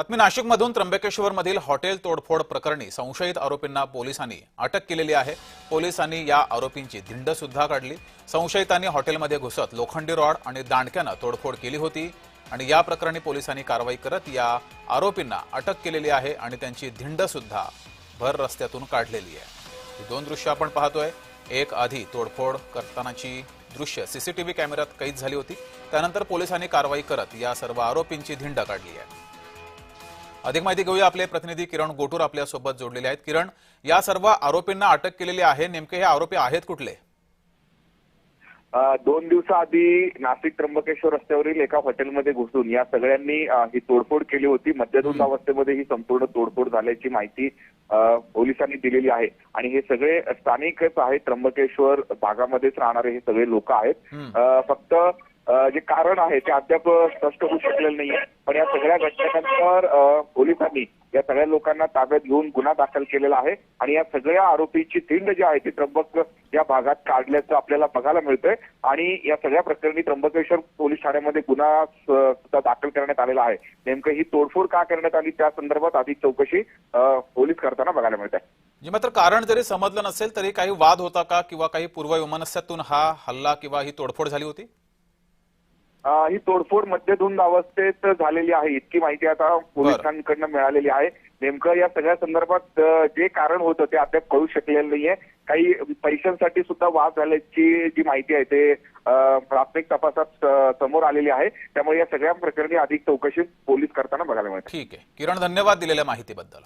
बातमी नाशिकमधून त्र्यंबकेश्वरमधील हॉटेल तोडफोड प्रकरणी संशयित आरोपींना पोलिसांनी अटक केलेली आहे। पोलिसांनी या आरोपींची धिंड सुद्धा काढली। संशयितांनी हॉटेलमध्ये घुसत लोखंडी रॉड आणि दांडक्याने तोडफोड केली होती आणि या प्रकरणी पोलिसांनी कारवाई करत या आरोपींना अटक केलेली आहे आणि त्यांची धिंड सुद्धा भर रस्त्यातून काढलेली आहे। ही दोन दृश्य आपण पाहतोय। एक आधी तोडफोड करतानाची दृश्य सीसीटीव्ही कॅमेऱ्यात कैद झाली होती, त्यानंतर पोलिसांनी कारवाई करत या सर्व आरोपींची धिंड काढली आहे। अधिक माहिती घेऊया, आपले प्रतिनिधी किरण गोटूर आपल्या सोबत जोडलेले आहेत। किरण, या सर्व आरोपींना अटक केलेली आहे, नेमके हे आरोपी आहेत कुठले? 2 दिवसाआधी नाशिक त्र्यंबकेश्वर रस्त्यावरील एका हॉटेलमध्ये घुसून या सगळ्यांनी ही तोडफोड केली होती। मद्यधुंद अवस्थेमध्ये ही संपूर्ण तोडफोड झाल्याची माहिती पोलिसांनी दिलेली आहे आणि हे सगळे स्थानिकच आहेत, त्र्यंबकेश्वर भागामध्येच राहणारे हे सगळे लोक आहेत। फक्त जे कारण आहे ते अद्याप स्पष्ट होऊ शकलेलं नाहीये, पण या सगळ्या घटनेनंतर पोलिसांनी या सगळ्या लोकांना ताब्यात घेऊन गुन्हा दाखल केलेला आहे आणि या सगळ्या आरोपीची धिंड जी आहे ती त्र्यंबक या भागात काढल्याचं आपल्याला बघायला मिळतंय आणि या सगळ्या प्रकरणी त्र्यंबकेश्वर पोलीस ठाण्यामध्ये गुन्हा सुद्धा दाखल करण्यात आलेला आहे। नेमकं ही तोडफोड का करण्यात आली त्या संदर्भात अधिक चौकशी पोलीस करताना बघायला मिळत आहे। मात्र कारण जरी समजलं नसेल तरी काही वाद होता का किंवा काही पूर्वविमनस्यातून हा हल्ला किंवा ही तोडफोड झाली होती? ही तोडफोड मद्यधुंद अवस्थेत झालेली आहे, इतकी माहिती आता पोलिसांकडून मिळालेली आहे। नेमकं या सगळ्या संदर्भात जे कारण होतं ते अद्याप कळू शकलेलं नाहीये। काही पैशांसाठी सुद्धा वाद झाल्याची जी माहिती आहे ते प्राथमिक तपासात समोर आलेली आहे, त्यामुळे या सगळ्या प्रकरणी अधिक चौकशी पोलीस करताना बघायला मिळते। ठीक आहे किरण, धन्यवाद दिलेल्या माहितीबद्दल।